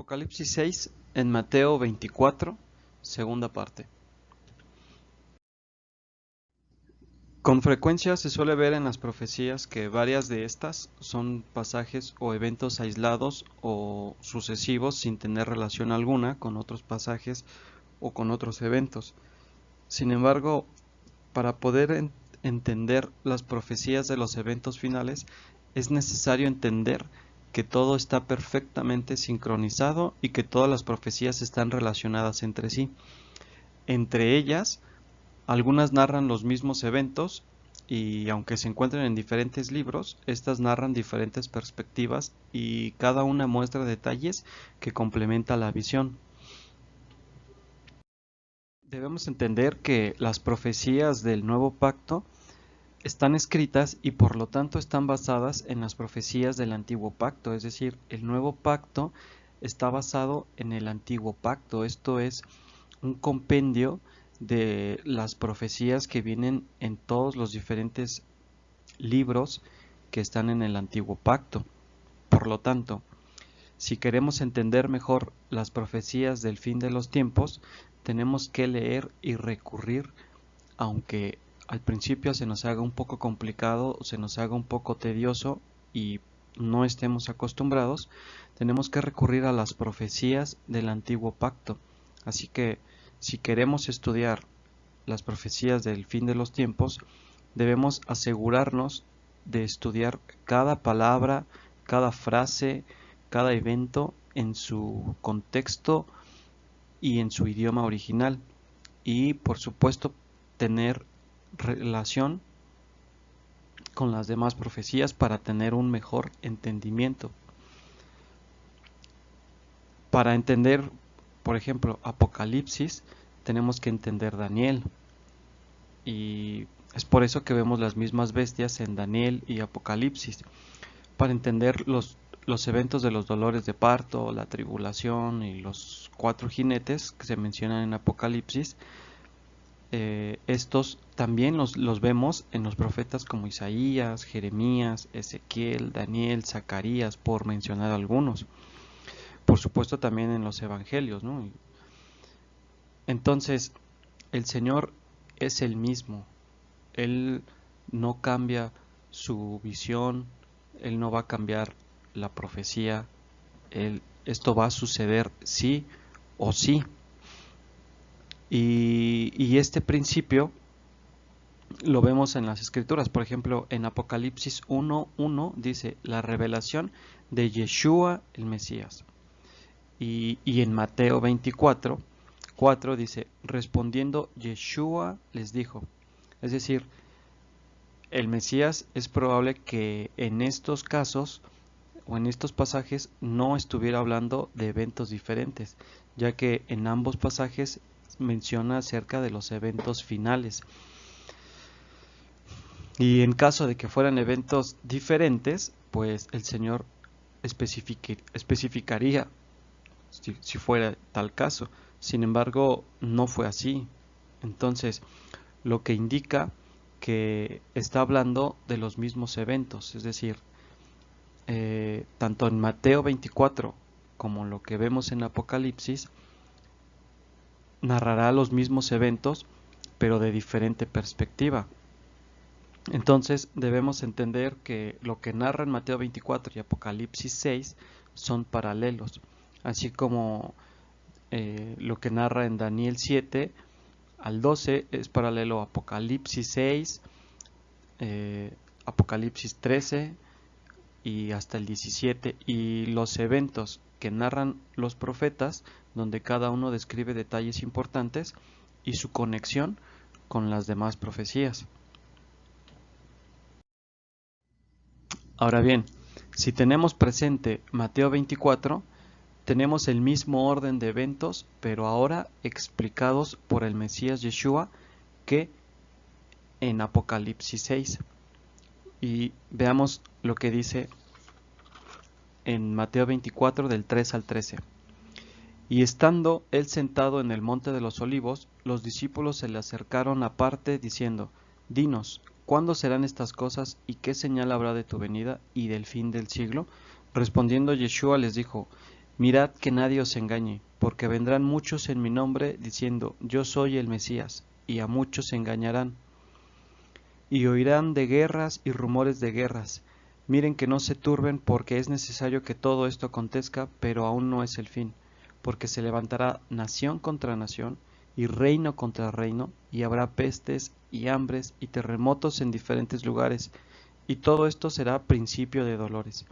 Apocalipsis 6 en Mateo 24, segunda parte. Con frecuencia se suele ver en las profecías que varias de estas son pasajes o eventos aislados o sucesivos sin tener relación alguna con otros pasajes o con otros eventos. Sin embargo, para poder entender las profecías de los eventos finales, es necesario entender que todo está perfectamente sincronizado y que todas las profecías están relacionadas entre sí. Entre ellas, algunas narran los mismos eventos y aunque se encuentren en diferentes libros, estas narran diferentes perspectivas y cada una muestra detalles que complementa la visión. Debemos entender que las profecías del Nuevo Pacto están escritas y por lo tanto están basadas en las profecías del Antiguo Pacto, es decir, el Nuevo Pacto está basado en el Antiguo Pacto. Esto es un compendio de las profecías que vienen en todos los diferentes libros que están en el Antiguo Pacto. Por lo tanto, si queremos entender mejor las profecías del fin de los tiempos, tenemos que leer y recurrir, aunque al principio se nos haga un poco complicado, se nos haga un poco tedioso y no estemos acostumbrados, tenemos que recurrir a las profecías del Antiguo Pacto. Así que si queremos estudiar las profecías del fin de los tiempos, debemos asegurarnos de estudiar cada palabra, cada frase, cada evento en su contexto y en su idioma original. Y por supuesto tener relación con las demás profecías para tener un mejor entendimiento. Para entender, por ejemplo, Apocalipsis, tenemos que entender Daniel. Y es por eso que vemos las mismas bestias en Daniel y Apocalipsis. Para entender los eventos de los dolores de parto, la tribulación y los 4 jinetes que se mencionan en Apocalipsis, estos también los vemos en los profetas como Isaías, Jeremías, Ezequiel, Daniel, Zacarías, por mencionar algunos. Por supuesto también en los evangelios, ¿no? Entonces, el Señor es el mismo. Él no cambia su visión, Él no va a cambiar la profecía. Esto va a suceder sí o sí. Y este principio lo vemos en las escrituras. Por ejemplo, en Apocalipsis 1:1 dice la revelación de Yeshua el Mesías. Y en Mateo 24:4 dice, respondiendo Yeshua les dijo. Es decir, el Mesías es probable que en estos casos o en estos pasajes no estuviera hablando de eventos diferentes, ya que en ambos pasajes menciona acerca de los eventos finales. Y en caso de que fueran eventos diferentes, pues el Señor especificaría si fuera tal caso. Sin embargo, no fue así. Entonces, lo que indica que está hablando de los mismos eventos, es decir, tanto en Mateo 24 como lo que vemos en Apocalipsis, narrará los mismos eventos, pero de diferente perspectiva. Entonces debemos entender que lo que narra en Mateo 24 y Apocalipsis 6 son paralelos, así como lo que narra en Daniel 7 al 12 es paralelo a Apocalipsis 6, Apocalipsis 13 y hasta el 17, y los eventos que narran los profetas, donde cada uno describe detalles importantes y su conexión con las demás profecías. Ahora bien, si tenemos presente Mateo 24, tenemos el mismo orden de eventos, pero ahora explicados por el Mesías Yeshua que en Apocalipsis 6. Y veamos lo que dice en Mateo 24 del 3 al 13. Y estando él sentado en el monte de los olivos, los discípulos se le acercaron aparte diciendo, dinos, ¿cuándo serán estas cosas y qué señal habrá de tu venida y del fin del siglo? Respondiendo Yeshua les dijo, Mirad que nadie os engañe, porque vendrán muchos en mi nombre diciendo, yo soy el Mesías, y a muchos se engañarán. Y oirán de guerras y rumores de guerras. Miren que no se turben, porque es necesario que todo esto acontezca, pero aún no es el fin, porque se levantará nación contra nación, y reino contra reino, y habrá pestes y hambres y terremotos en diferentes lugares, y todo esto será principio de dolores.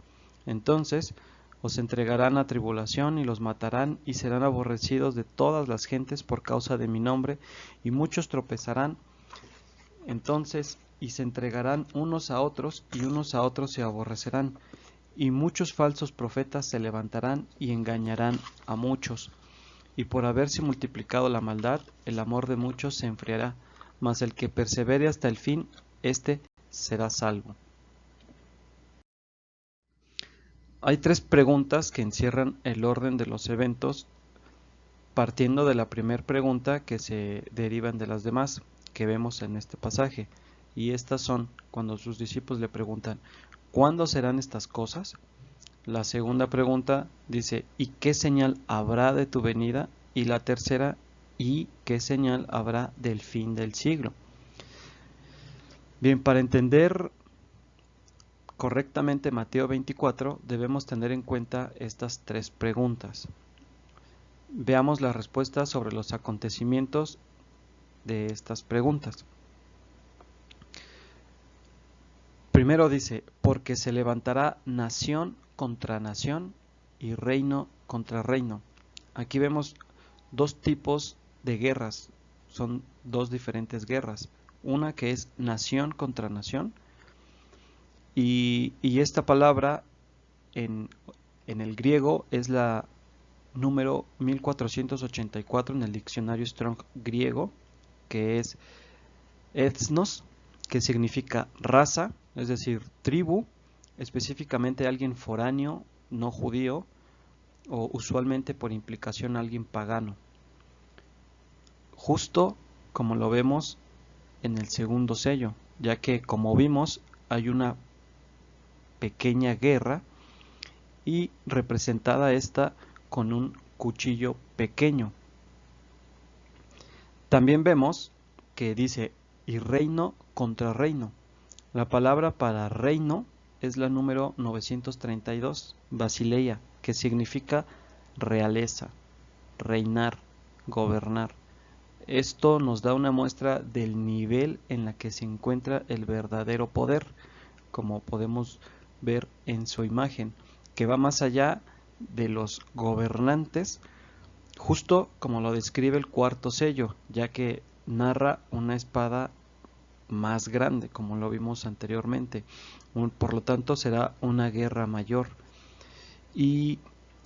Entonces os entregarán a tribulación y los matarán y serán aborrecidos de todas las gentes por causa de mi nombre, y muchos tropezarán entonces y se entregarán unos a otros y unos a otros se aborrecerán, y muchos falsos profetas se levantarán y engañarán a muchos. Y por haberse multiplicado la maldad, el amor de muchos se enfriará, mas el que persevere hasta el fin, éste será salvo. Hay tres preguntas que encierran el orden de los eventos, partiendo de la primera pregunta que se derivan de las demás que vemos en este pasaje. Y estas son cuando sus discípulos le preguntan, ¿cuándo serán estas cosas? La segunda pregunta dice, ¿y qué señal habrá de tu venida? Y la tercera, ¿y qué señal habrá del fin del siglo? Bien, para entender correctamente Mateo 24, debemos tener en cuenta estas tres preguntas. Veamos las respuestas sobre los acontecimientos de estas preguntas. Primero dice, porque se levantará nación contra nación y reino contra reino. Aquí vemos dos tipos de guerras, son dos diferentes guerras. Una que es nación contra nación y esta palabra en el griego es la número 1484 en el diccionario Strong griego, que es ethnos, que significa raza, es decir, tribu, específicamente alguien foráneo, no judío, o usualmente por implicación alguien pagano. Justo como lo vemos en el segundo sello, ya que como vimos hay una pequeña guerra y representada esta con un cuchillo pequeño. También vemos que dice y reino contra reino. La palabra para reino es la número 932, Basileia, que significa realeza, reinar, gobernar. Esto nos da una muestra del nivel en la que se encuentra el verdadero poder, como podemos ver en su imagen, que va más allá de los gobernantes, justo como lo describe el cuarto sello, ya que narra una espada más grande, como lo vimos anteriormente. Por lo tanto, será una guerra mayor. Y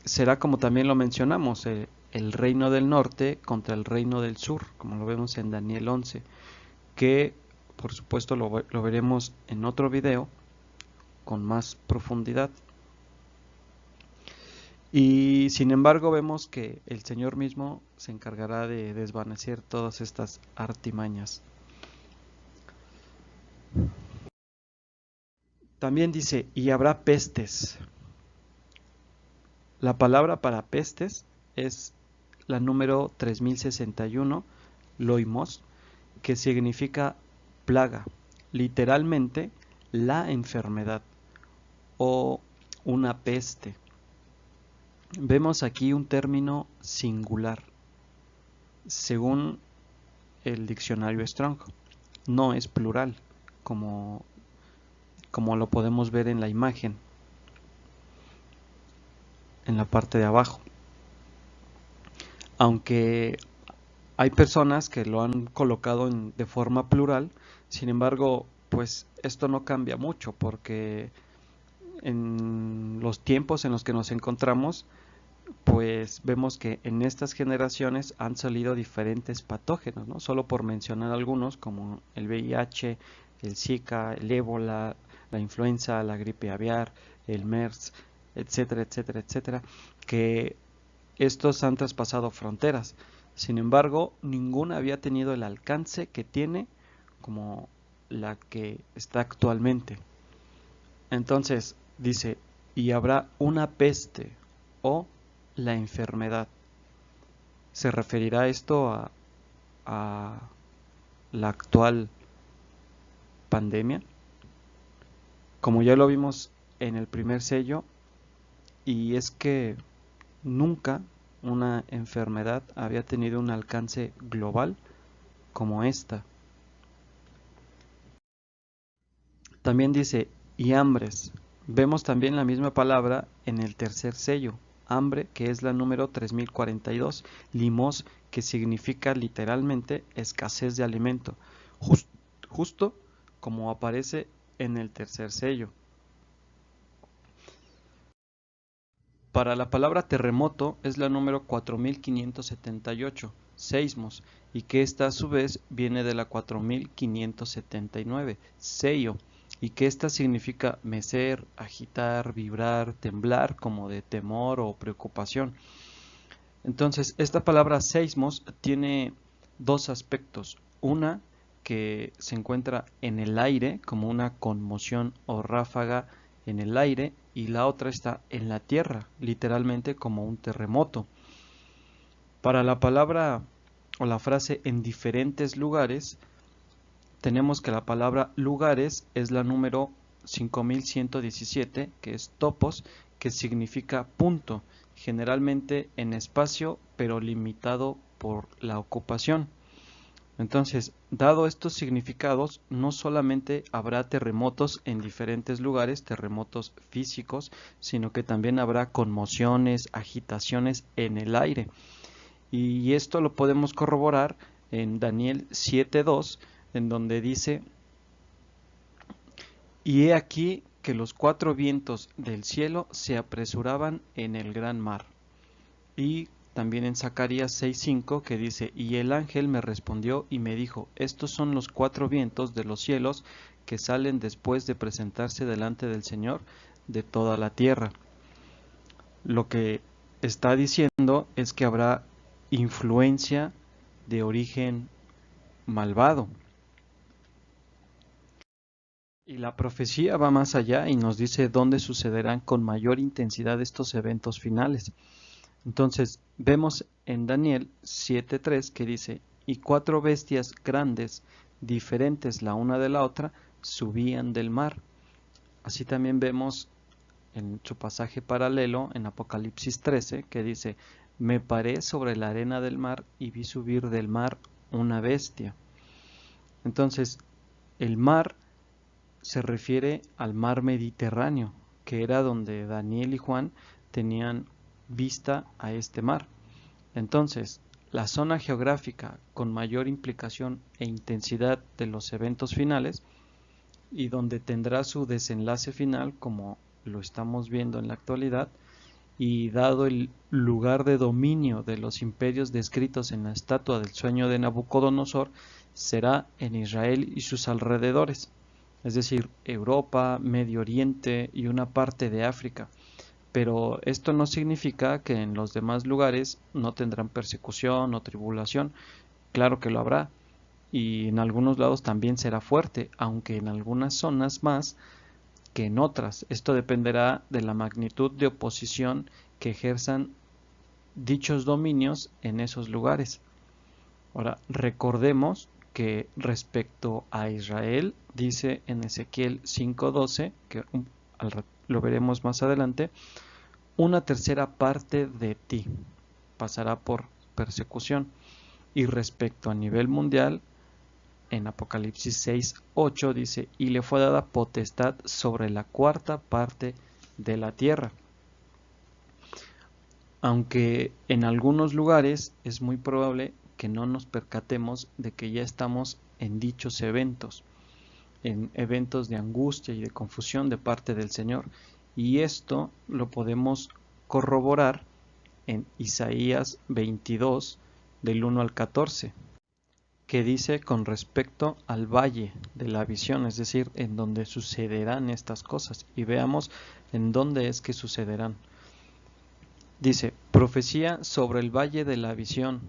será como también lo mencionamos, el reino del norte contra el reino del sur, como lo vemos en Daniel 11, que por supuesto lo veremos en otro video con más profundidad. Y sin embargo vemos que el Señor mismo se encargará de desvanecer todas estas artimañas. También dice, y habrá pestes. La palabra para pestes es la número 3061, loimos, que significa plaga, literalmente la enfermedad o una peste. Vemos aquí un término singular, según el diccionario Strong, no es plural, como lo podemos ver en la imagen, en la parte de abajo. Aunque hay personas que lo han colocado de forma plural, sin embargo, pues esto no cambia mucho porque en los tiempos en los que nos encontramos, pues vemos que en estas generaciones han salido diferentes patógenos, ¿no? Solo por mencionar algunos como el VIH, el Zika, el ébola, la influenza, la gripe aviar, el MERS, etcétera, etcétera, etcétera, que estos han traspasado fronteras. Sin embargo, ninguna había tenido el alcance que tiene como la que está actualmente. Entonces dice, y habrá una peste o la enfermedad. ¿Se referirá esto a la actual pandemia? Como ya lo vimos en el primer sello, y es que nunca una enfermedad había tenido un alcance global como esta. También dice, y hambres. Vemos también la misma palabra en el tercer sello, hambre, que es la número 3042, limos, que significa literalmente escasez de alimento, justo como aparece en el tercer sello. Para la palabra terremoto es la número 4578, seismos, y que esta a su vez viene de la 4579, seio, y que esta significa mecer, agitar, vibrar, temblar, como de temor o preocupación. Entonces, esta palabra seismos tiene dos aspectos. Una que se encuentra en el aire, como una conmoción o ráfaga en el aire, y la otra está en la tierra, literalmente como un terremoto. Para la palabra o la frase en diferentes lugares, tenemos que la palabra lugares es la número 5117, que es topos, que significa punto, generalmente en espacio, pero limitado por la ocupación. Entonces, dado estos significados, no solamente habrá terremotos en diferentes lugares, terremotos físicos, sino que también habrá conmociones, agitaciones en el aire. Y esto lo podemos corroborar en Daniel 7:2, en donde dice, y he aquí que los cuatro vientos del cielo se apresuraban en el gran mar. Y también en Zacarías 6:5 que dice, y el ángel me respondió y me dijo, estos son los cuatro vientos de los cielos que salen después de presentarse delante del Señor de toda la tierra. Lo que está diciendo es que habrá influencia de origen malvado. Y la profecía va más allá y nos dice dónde sucederán con mayor intensidad estos eventos finales. Entonces, vemos en Daniel 7:3 que dice, y cuatro bestias grandes, diferentes la una de la otra, subían del mar. Así también vemos en su pasaje paralelo en Apocalipsis 13 que dice, me paré sobre la arena del mar y vi subir del mar una bestia. Entonces, el mar se refiere al mar Mediterráneo, que era donde Daniel y Juan tenían vista a este mar. Entonces, la zona geográfica con mayor implicación e intensidad de los eventos finales y donde tendrá su desenlace final, como lo estamos viendo en la actualidad, y dado el lugar de dominio de los imperios descritos en la estatua del sueño de Nabucodonosor, será en Israel y sus alrededores, es decir, Europa, Medio Oriente y una parte de África. Pero esto no significa que en los demás lugares no tendrán persecución o tribulación. Claro que lo habrá, y en algunos lados también será fuerte, aunque en algunas zonas más que en otras. Esto dependerá de la magnitud de oposición que ejerzan dichos dominios en esos lugares. Ahora, recordemos que respecto a Israel, dice en Ezequiel 5:12, que lo veremos más adelante, una tercera parte de ti pasará por persecución. Y respecto a nivel mundial, en Apocalipsis 6:8 dice, y le fue dada potestad sobre la cuarta parte de la tierra. Aunque en algunos lugares es muy probable que no nos percatemos de que ya estamos en dichos eventos, en eventos de angustia y de confusión de parte del Señor. Y esto lo podemos corroborar en Isaías 22, del 1 al 14, que dice con respecto al valle de la visión, es decir, en donde sucederán estas cosas. Y veamos en dónde es que sucederán. Dice, profecía sobre el valle de la visión.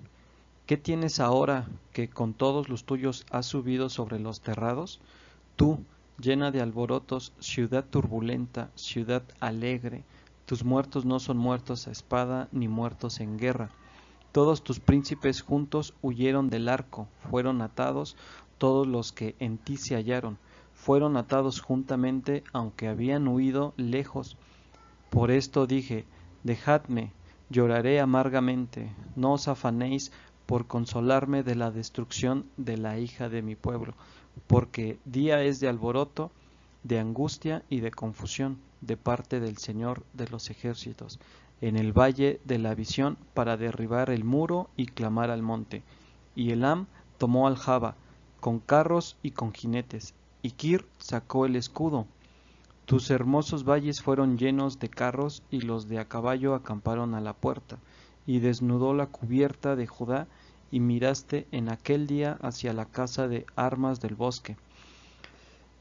¿Qué tienes ahora que con todos los tuyos has subido sobre los terrados? Tú, llena de alborotos, ciudad turbulenta, ciudad alegre, Tus muertos no son muertos a espada, ni muertos en guerra. Todos tus príncipes juntos huyeron del arco, fueron atados todos los que en ti se hallaron, fueron atados juntamente, aunque habían huido lejos. Por esto dije, dejadme, lloraré amargamente, no os afanéis por consolarme de la destrucción de la hija de mi pueblo, porque día es de alboroto, de angustia y de confusión de parte del Señor de los ejércitos, en el valle de la visión para derribar el muro y clamar al monte. Y Elam tomó aljaba, con carros y con jinetes, y Kir sacó el escudo. Tus hermosos valles fueron llenos de carros, y los de a caballo acamparon a la puerta. Y desnudó la cubierta de Judá, y miraste en aquel día hacia la casa de armas del bosque.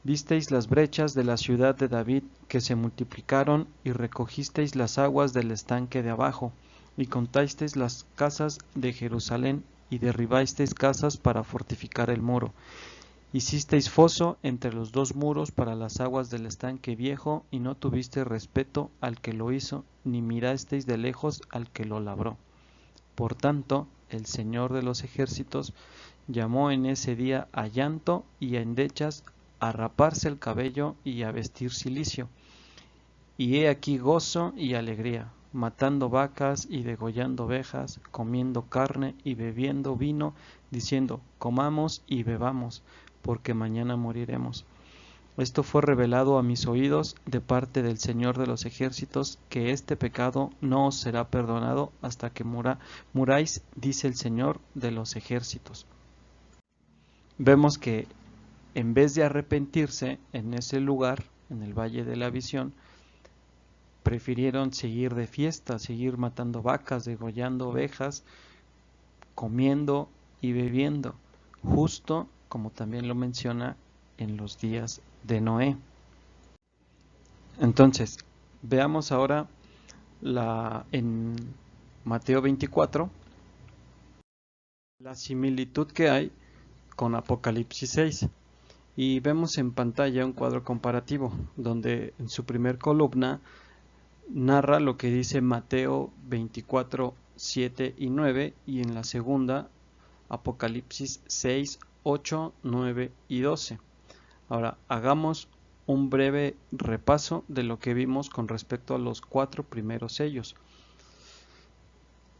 Visteis las brechas de la ciudad de David que se multiplicaron, y recogisteis las aguas del estanque de abajo, y contasteis las casas de Jerusalén, y derribasteis casas para fortificar el muro. Hicisteis foso entre los dos muros para las aguas del estanque viejo, y no tuvisteis respeto al que lo hizo, ni mirasteis de lejos al que lo labró. Por tanto, el Señor de los ejércitos llamó en ese día a llanto y a endechas, a raparse el cabello y a vestir cilicio. Y he aquí gozo y alegría, matando vacas y degollando ovejas, comiendo carne y bebiendo vino, diciendo, comamos y bebamos, porque mañana moriremos. Esto fue revelado a mis oídos de parte del Señor de los ejércitos, que este pecado no os será perdonado hasta que muráis, dice el Señor de los ejércitos. Vemos que en vez de arrepentirse en ese lugar, en el Valle de la Visión, prefirieron seguir de fiesta, seguir matando vacas, degollando ovejas, comiendo y bebiendo, justo como también lo menciona en los días de Noé. Entonces, veamos ahora en Mateo 24 la similitud que hay con Apocalipsis 6. Y vemos en pantalla un cuadro comparativo, donde en su primer columna narra lo que dice Mateo 24, 7 y 9, y en la segunda Apocalipsis 6, 8, 9 y 12. Ahora, hagamos un breve repaso de lo que vimos con respecto a los 4 primeros sellos.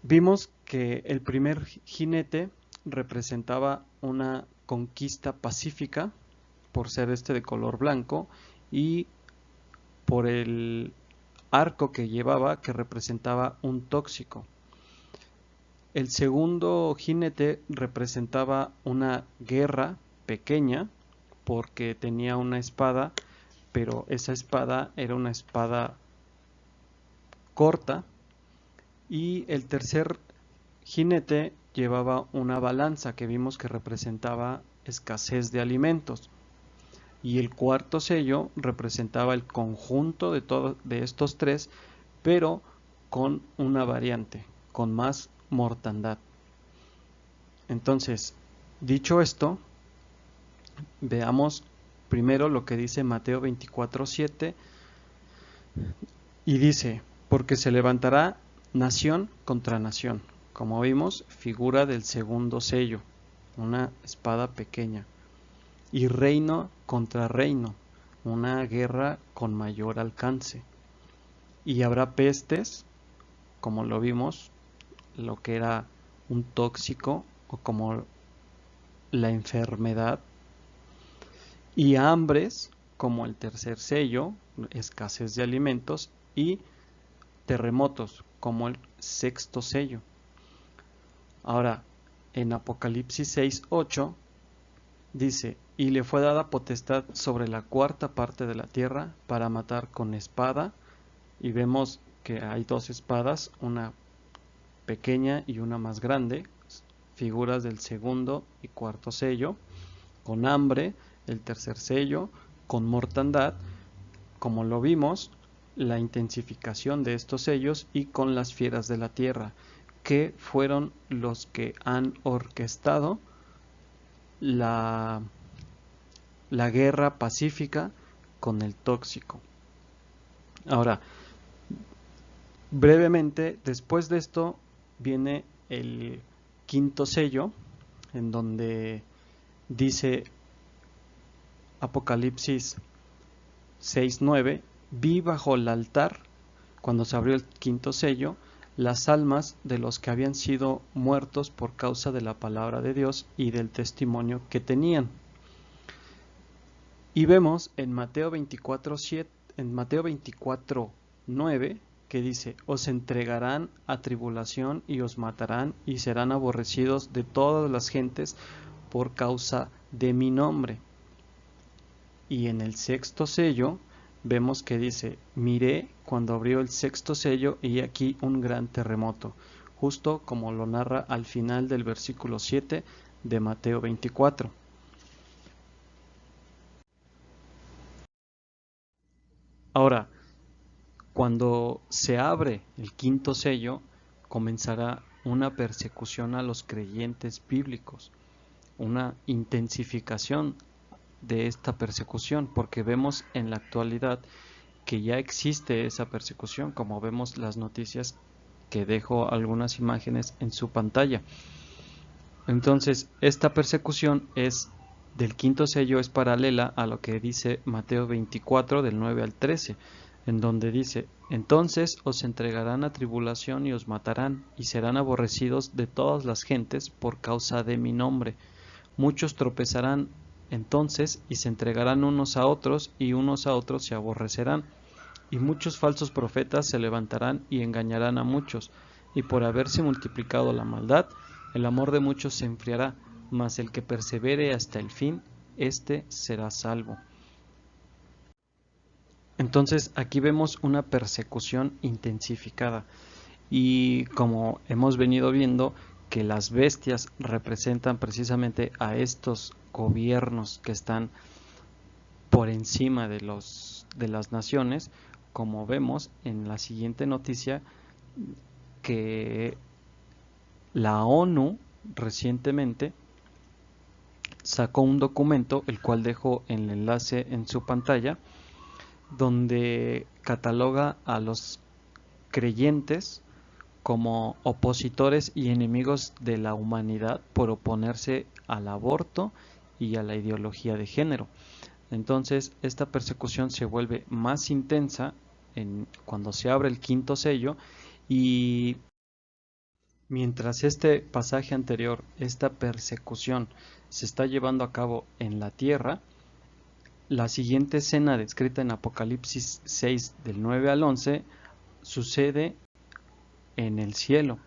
Vimos que el primer jinete representaba una conquista pacífica, por ser de color blanco, y por el arco que llevaba, que representaba un tóxico. El segundo jinete representaba una guerra pequeña, porque tenía una espada, pero esa espada era una espada corta. Y el tercer jinete llevaba una balanza que vimos que representaba escasez de alimentos. Y el cuarto sello representaba el conjunto de estos tres, pero con una variante, con más mortandad. Entonces, dicho esto, veamos primero lo que dice Mateo 24:7, y dice, porque se levantará nación contra nación, como vimos, figura del segundo sello, una espada pequeña, y reino contra reino, una guerra con mayor alcance. Y habrá pestes, como lo vimos, lo que era un tóxico o como la enfermedad, y hambres, como el tercer sello, escasez de alimentos, y terremotos, como el sexto sello. Ahora, en Apocalipsis 6:8 dice, y le fue dada potestad sobre la cuarta parte de la tierra para matar con espada, y vemos que hay dos espadas, una pequeña y una más grande, figuras del segundo y cuarto sello, con hambre, el tercer sello, con mortandad, como lo vimos, la intensificación de estos sellos, y con las fieras de la tierra, que fueron los que han orquestado la guerra pacífica con el tóxico. Ahora, Brevemente, después de esto viene el quinto sello, en donde dice Apocalipsis 6:9, vi bajo el altar, cuando se abrió el quinto sello, las almas de los que habían sido muertos por causa de la palabra de Dios y del testimonio que tenían. Y vemos en Mateo 24:9 que dice, os entregarán a tribulación y os matarán y serán aborrecidos de todas las gentes por causa de mi nombre. Y en el sexto sello vemos que dice, miré cuando abrió el sexto sello y aquí un gran terremoto, justo como lo narra al final del versículo 7 de Mateo 24. Ahora, cuando se abre el quinto sello, comenzará una persecución a los creyentes bíblicos, una intensificación de esta persecución, porque vemos en la actualidad que ya existe esa persecución, como vemos las noticias que dejo algunas imágenes en su pantalla. Entonces, esta persecución es del quinto sello, es paralela a lo que dice Mateo 24 del 9 al 13, en donde dice, entonces os entregarán a tribulación y os matarán, y serán aborrecidos de todas las gentes por causa de mi nombre. Muchos tropezarán entonces y se entregarán unos a otros, y unos a otros se aborrecerán. Y muchos falsos profetas se levantarán y engañarán a muchos, y por haberse multiplicado la maldad, el amor de muchos se enfriará, mas el que persevere hasta el fin, éste será salvo. Entonces aquí vemos una persecución intensificada, y como hemos venido viendo que las bestias representan precisamente a estos gobiernos que están por encima de las naciones, como vemos en la siguiente noticia que la ONU recientemente sacó un documento, el cual dejo el enlace en su pantalla, donde cataloga a los creyentes como opositores y enemigos de la humanidad por oponerse al aborto y a la ideología de género. Entonces, esta persecución se vuelve más intensa cuando se abre el quinto sello, y mientras este pasaje anterior, esta persecución, se está llevando a cabo en la tierra, la siguiente escena descrita en Apocalipsis 6 del 9 al 11 sucede en el cielo.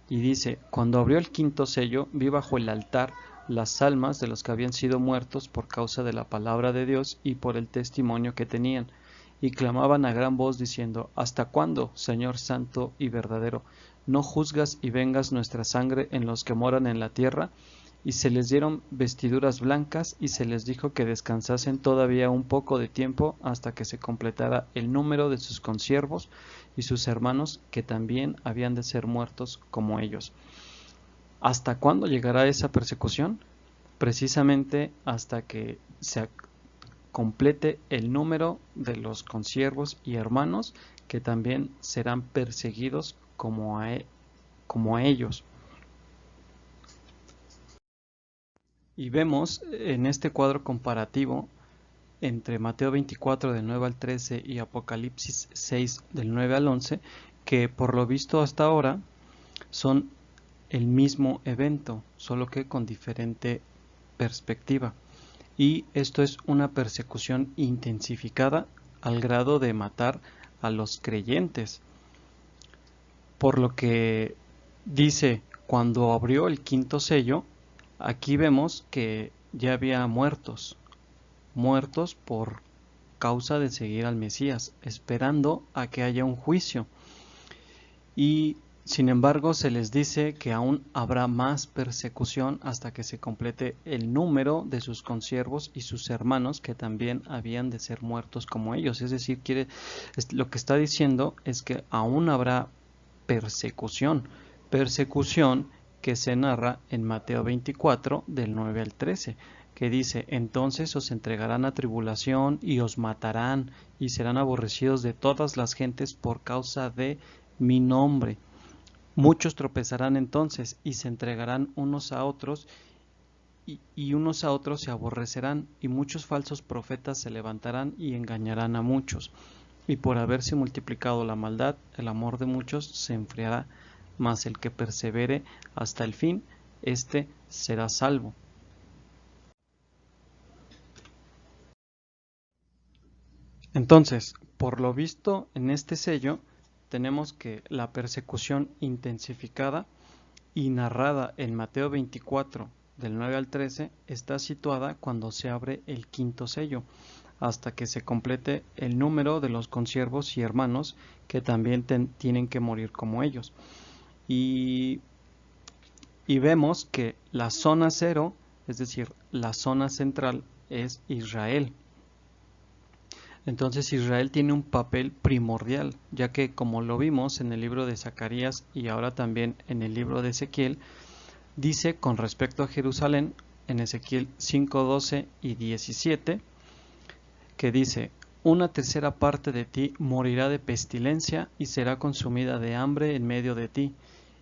Y dice, cuando abrió el quinto sello, vi bajo el altar las almas de los que habían sido muertos por causa de la palabra de Dios y por el testimonio que tenían, y clamaban a gran voz diciendo, ¿hasta cuándo, Señor santo y verdadero, no juzgas y vengas nuestra sangre en los que moran en la tierra? Y se les dieron vestiduras blancas, y se les dijo que descansasen todavía un poco de tiempo hasta que se completara el número de sus consiervos y sus hermanos, que también habían de ser muertos como ellos. ¿Hasta cuándo llegará esa persecución? Precisamente hasta que se complete el número de los consiervos y hermanos, que también serán perseguidos como a ellos. Y vemos en este cuadro comparativo entre Mateo 24 del 9 al 13 y Apocalipsis 6 del 9 al 11, que por lo visto hasta ahora son el mismo evento, solo que con diferente perspectiva. Y esto es una persecución intensificada al grado de matar a los creyentes. Por lo que dice, cuando abrió el quinto sello, aquí vemos que ya había muertos por causa de seguir al Mesías, esperando a que haya un juicio. Y sin embargo se les dice que aún habrá más persecución hasta que se complete el número de sus consiervos y sus hermanos, que también habían de ser muertos como ellos. Es decir, lo que está diciendo es que aún habrá persecución que se narra en Mateo 24 del 9 al 13, que dice, entonces os entregarán a tribulación y os matarán y serán aborrecidos de todas las gentes por causa de mi nombre. Muchos tropezarán entonces y se entregarán unos a otros y unos a otros se aborrecerán, y muchos falsos profetas se levantarán y engañarán a muchos. Y por haberse multiplicado la maldad, el amor de muchos se enfriará, mas el que persevere hasta el fin, éste será salvo. Entonces, por lo visto en este sello, tenemos que la persecución intensificada y narrada en Mateo 24, del 9 al 13, está situada cuando se abre el quinto sello, hasta que se complete el número de los consiervos y hermanos que también tienen que morir como ellos. Y vemos que la zona cero, es decir, la zona central, es Israel. Entonces Israel tiene un papel primordial, ya que como lo vimos en el libro de Zacarías y ahora también en el libro de Ezequiel, dice con respecto a Jerusalén, en Ezequiel 5, 12 y 17, que dice: una tercera parte de ti morirá de pestilencia y será consumida de hambre en medio de ti,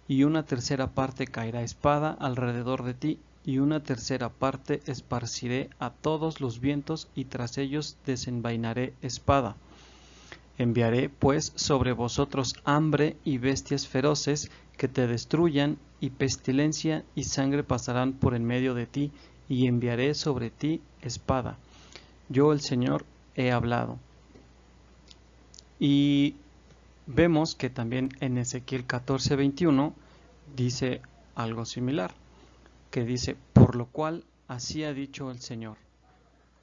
y una tercera parte caerá espada alrededor de ti, y una tercera parte esparciré a todos los vientos, y tras ellos desenvainaré espada. Enviaré pues sobre vosotros hambre y bestias feroces que te destruyan, y pestilencia y sangre pasarán por en medio de ti, y enviaré sobre ti espada. Yo el Señor he hablado. Y vemos que también en Ezequiel 14:21 dice algo similar, que dice: por lo cual así ha dicho el Señor,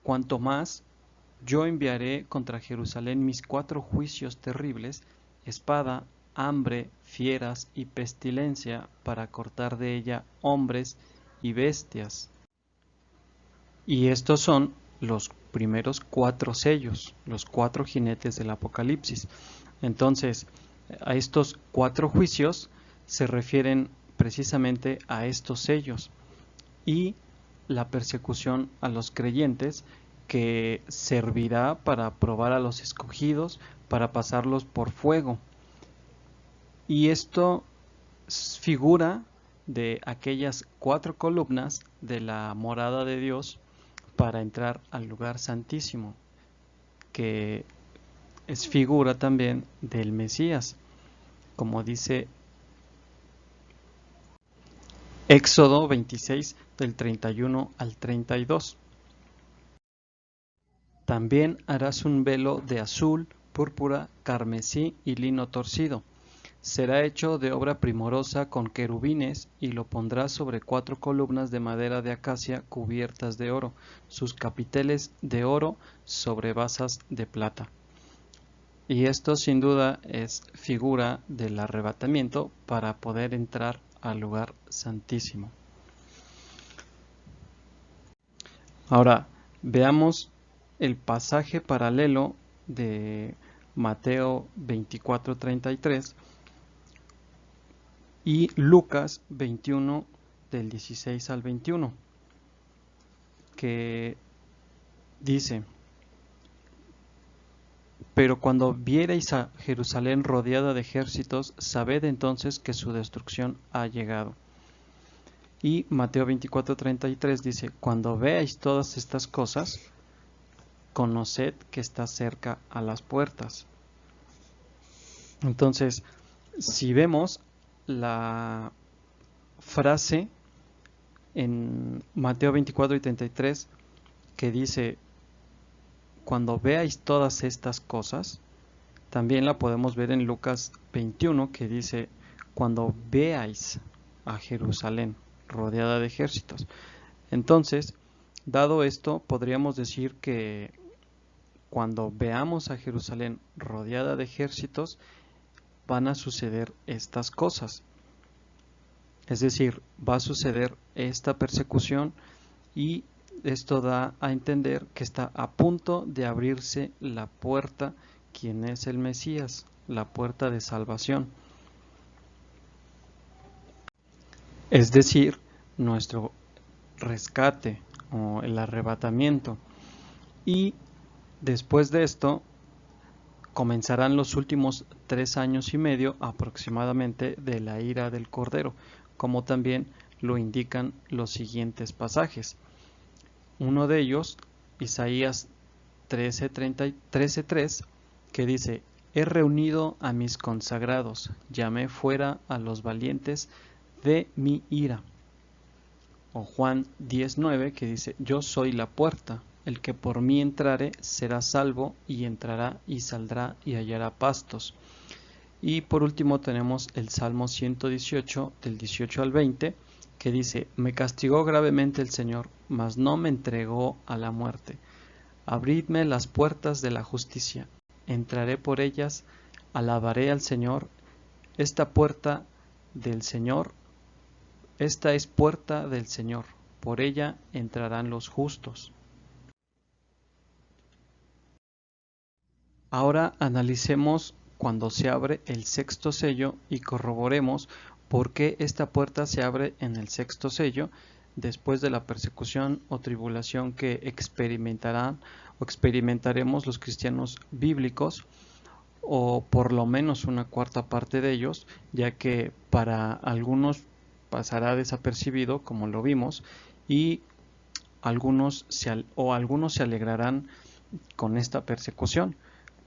cuanto más yo enviaré contra Jerusalén mis 4 juicios terribles, espada, hambre, fieras y pestilencia, para cortar de ella hombres y bestias. Y estos son los primeros 4 sellos, los 4 jinetes del Apocalipsis. Entonces, a estos 4 juicios se refieren precisamente a estos sellos y la persecución a los creyentes, que servirá para probar a los escogidos, para pasarlos por fuego. Y esto figura de aquellas 4 columnas de la morada de Dios para entrar al lugar santísimo, que es figura también del Mesías, como dice Éxodo 26 del 31 al 32. También harás un velo de azul, púrpura, carmesí y lino torcido. Será hecho de obra primorosa con querubines, y lo pondrás sobre 4 columnas de madera de acacia cubiertas de oro, sus capiteles de oro sobre basas de plata. Y esto sin duda es figura del arrebatamiento para poder entrar al lugar santísimo. Ahora, veamos el pasaje paralelo de Mateo 24:33 y Lucas 21 del 16 al 21, que dice: pero cuando viereis a Jerusalén rodeada de ejércitos, sabed entonces que su destrucción ha llegado. Y Mateo 24:33 dice: cuando veáis todas estas cosas, conoced que está cerca a las puertas. Entonces, si vemos la frase en Mateo 24:33 que dice: cuando veáis todas estas cosas, también la podemos ver en Lucas 21, que dice: cuando veáis a Jerusalén rodeada de ejércitos. Entonces, dado esto, podríamos decir que cuando veamos a Jerusalén rodeada de ejércitos, van a suceder estas cosas. Es decir, va a suceder esta persecución, y esto da a entender que está a punto de abrirse la puerta, quien es el Mesías, la puerta de salvación. Es decir, nuestro rescate o el arrebatamiento. Y después de esto, comenzarán los últimos 3 años y medio aproximadamente de la ira del Cordero, como también lo indican los siguientes pasajes. Uno de ellos, Isaías 13:3, que dice: He reunido a mis consagrados, llamé fuera a los valientes de mi ira. O Juan 10:9, que dice: Yo soy la puerta, el que por mí entrare será salvo, y entrará y saldrá y hallará pastos. Y por último tenemos el Salmo 118, del 18 al 20, que dice: Me castigó gravemente el Señor, mas no me entregó a la muerte. Abridme las puertas de la justicia, entraré por ellas, alabaré al Señor. Esta puerta del Señor, esta es puerta del Señor, por ella entrarán los justos. Ahora analicemos cuando se abre el sexto sello y corroboremos por qué esta puerta se abre en el sexto sello después de la persecución o tribulación que experimentaremos los cristianos bíblicos, o por lo menos una cuarta parte de ellos, ya que para algunos pasará desapercibido, como lo vimos, y algunos se alegrarán con esta persecución,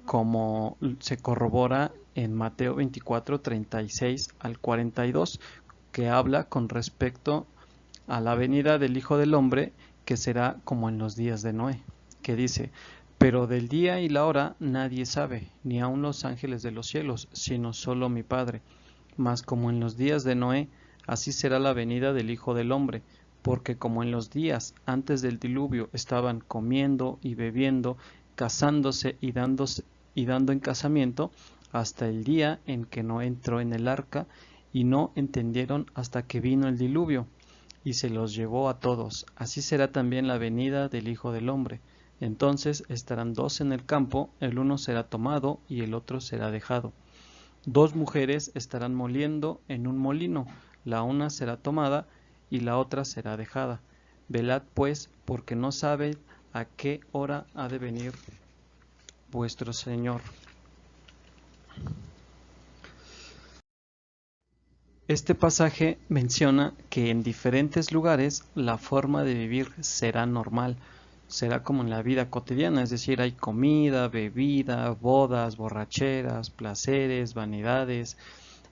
como se corrobora en Mateo 24, 36 al 42, que habla con respecto a la venida del Hijo del Hombre, que será como en los días de Noé, que dice: Pero del día y la hora nadie sabe, ni aun los ángeles de los cielos, sino solo mi Padre. Mas como en los días de Noé, así será la venida del Hijo del Hombre, porque como en los días antes del diluvio estaban comiendo y bebiendo, casándose y dando en casamiento, hasta el día en que Noé entró en el arca, y no entendieron hasta que vino el diluvio, y se los llevó a todos. Así será también la venida del Hijo del Hombre. Entonces estarán dos en el campo, el uno será tomado y el otro será dejado. Dos mujeres estarán moliendo en un molino, la una será tomada y la otra será dejada. Velad pues, porque no sabéis a qué hora ha de venir vuestro Señor. Este pasaje menciona que en diferentes lugares la forma de vivir será normal, será como en la vida cotidiana, es decir, hay comida, bebida, bodas, borracheras, placeres, vanidades,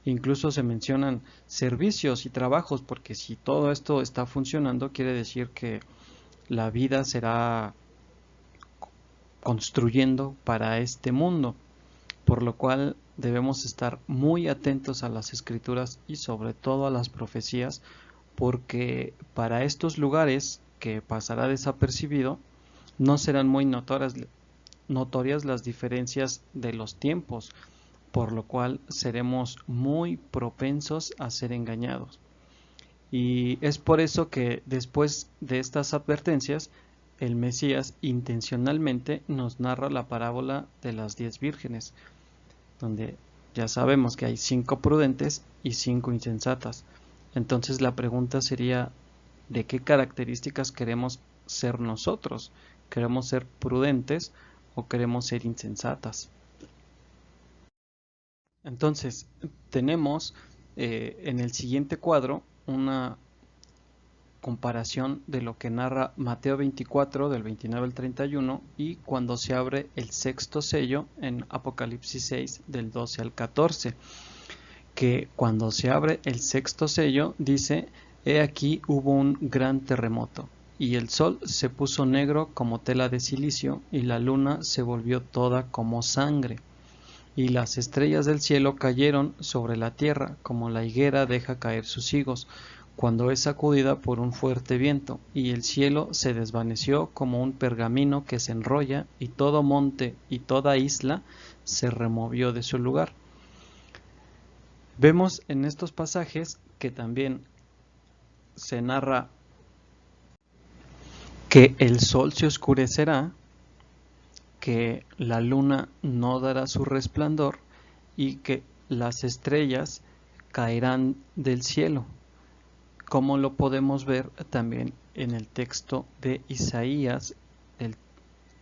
incluso se mencionan servicios y trabajos, porque si todo esto está funcionando, quiere decir que la vida será construyendo para este mundo, por lo cual debemos estar muy atentos a las escrituras y sobre todo a las profecías, porque para estos lugares que pasará desapercibido no serán muy notorias las diferencias de los tiempos, por lo cual seremos muy propensos a ser engañados. Y es por eso que después de estas advertencias, el Mesías intencionalmente nos narra la parábola de las 10 vírgenes, donde ya sabemos que hay 5 prudentes y 5 insensatas. Entonces la pregunta sería: ¿de qué características queremos ser nosotros? ¿Queremos ser prudentes o queremos ser insensatas? Entonces tenemos en el siguiente cuadro una comparación de lo que narra Mateo 24 del 29 al 31 y cuando se abre el sexto sello en Apocalipsis 6 del 12 al 14, que cuando se abre el sexto sello dice: He aquí hubo un gran terremoto, y el sol se puso negro como tela de silicio, y la luna se volvió toda como sangre, y las estrellas del cielo cayeron sobre la tierra, como la higuera deja caer sus higos cuando es sacudida por un fuerte viento, y el cielo se desvaneció como un pergamino que se enrolla, y todo monte y toda isla se removió de su lugar. Vemos en estos pasajes que también se narra que el sol se oscurecerá, que la luna no dará su resplandor y que las estrellas caerán del cielo, como lo podemos ver también en el texto de Isaías, en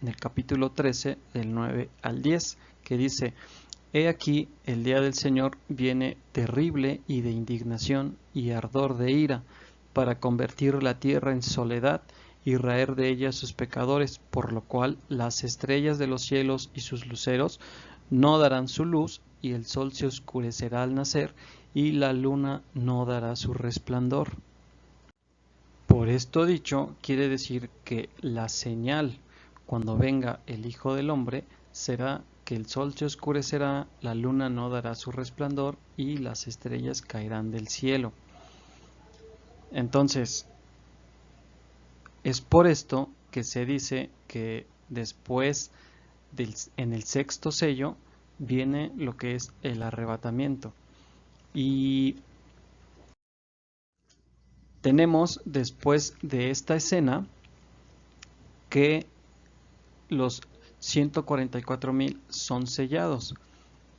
el capítulo 13, del 9 al 10, que dice: He aquí, el día del Señor viene terrible y de indignación y ardor de ira, para convertir la tierra en soledad y raer de ella sus pecadores, por lo cual las estrellas de los cielos y sus luceros no darán su luz, y el sol se oscurecerá al nacer, y la luna no dará su resplandor. Por esto dicho, quiere decir que la señal cuando venga el Hijo del Hombre será que el sol se oscurecerá, la luna no dará su resplandor y las estrellas caerán del cielo. Entonces, es por esto que se dice que después en el sexto sello viene lo que es el arrebatamiento. Y tenemos después de esta escena que los 144,000 son sellados.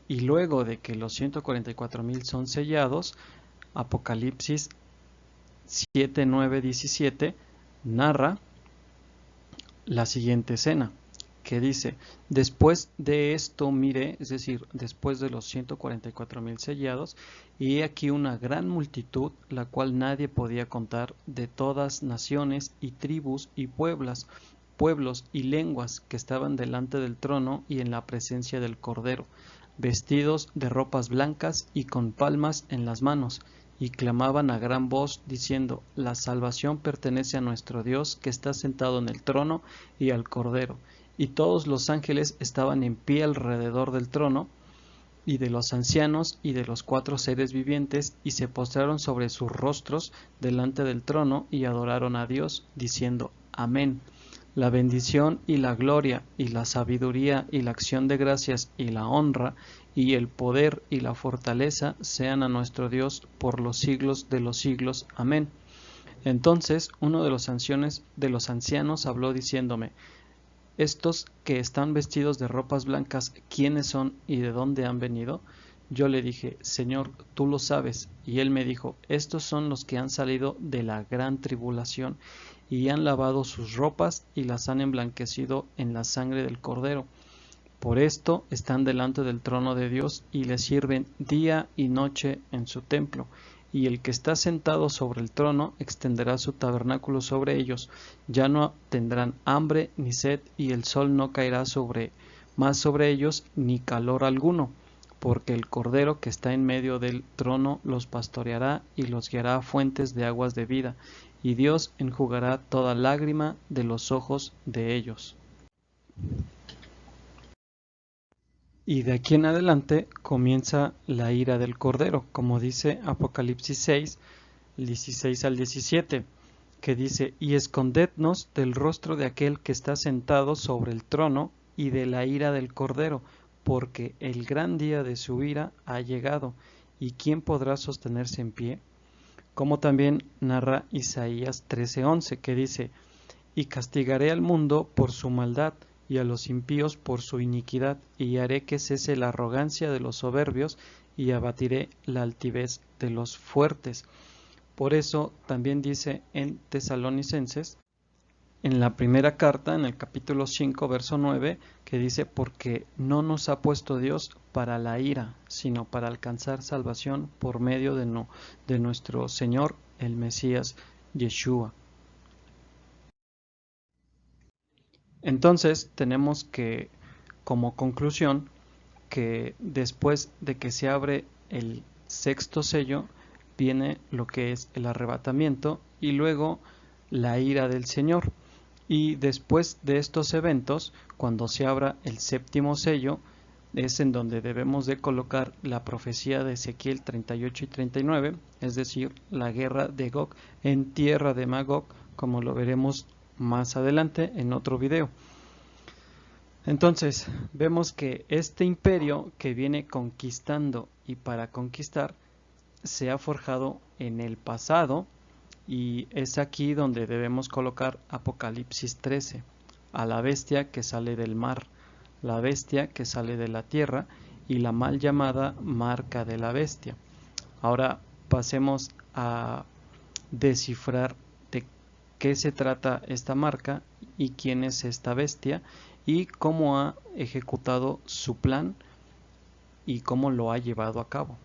Y luego de que los 144,000 son sellados, Apocalipsis 7, 9, 17 narra la siguiente escena, que dice: después de esto miré, es decir, después de los 144,000 sellados, y he aquí una gran multitud, la cual nadie podía contar, de todas naciones y tribus y pueblos y lenguas, que estaban delante del trono y en la presencia del Cordero, vestidos de ropas blancas y con palmas en las manos, y clamaban a gran voz diciendo: la salvación pertenece a nuestro Dios, que está sentado en el trono, y al Cordero. Y todos los ángeles estaban en pie alrededor del trono y de los ancianos y de los 4 seres vivientes, y se postraron sobre sus rostros delante del trono y adoraron a Dios, diciendo: Amén. La bendición y la gloria y la sabiduría y la acción de gracias y la honra y el poder y la fortaleza sean a nuestro Dios por los siglos de los siglos. Amén. Entonces uno de los ancianos habló diciéndome: estos que están vestidos de ropas blancas, ¿quiénes son y de dónde han venido? Yo le dije: Señor, tú lo sabes. Y él me dijo: estos son los que han salido de la gran tribulación, y han lavado sus ropas y las han emblanquecido en la sangre del Cordero. Por esto están delante del trono de Dios y le sirven día y noche en su templo. Y el que está sentado sobre el trono extenderá su tabernáculo sobre ellos. Ya no tendrán hambre ni sed, y el sol no caerá más sobre ellos, ni calor alguno, porque el Cordero que está en medio del trono los pastoreará y los guiará a fuentes de aguas de vida, y Dios enjugará toda lágrima de los ojos de ellos. Y de aquí en adelante comienza la ira del Cordero, como dice Apocalipsis 6, 16 al 17, que dice: y escondednos del rostro de aquel que está sentado sobre el trono y de la ira del Cordero, porque el gran día de su ira ha llegado, y ¿quién podrá sostenerse en pie? Como también narra Isaías 13:11, que dice: y castigaré al mundo por su maldad, y a los impíos por su iniquidad, y haré que cese la arrogancia de los soberbios, y abatiré la altivez de los fuertes. Por eso también dice en Tesalonicenses, en la primera carta, en el capítulo 5, verso 9, que dice: porque no nos ha puesto Dios para la ira, sino para alcanzar salvación por medio de nuestro Señor, el Mesías Yeshua. Entonces tenemos que, como conclusión, que después de que se abre el sexto sello, viene lo que es el arrebatamiento y luego la ira del Señor. Y después de estos eventos, cuando se abra el séptimo sello, es en donde debemos de colocar la profecía de Ezequiel 38 y 39, es decir, la guerra de Gog en tierra de Magog, como lo veremos más adelante en otro video. Entonces, vemos que este imperio que viene conquistando y para conquistar se ha forjado en el pasado, y es aquí donde debemos colocar Apocalipsis 13, a la bestia que sale del mar, la bestia que sale de la tierra y la mal llamada marca de la bestia. Ahora pasemos a descifrar de qué se trata esta marca y quién es esta bestia y cómo ha ejecutado su plan y cómo lo ha llevado a cabo.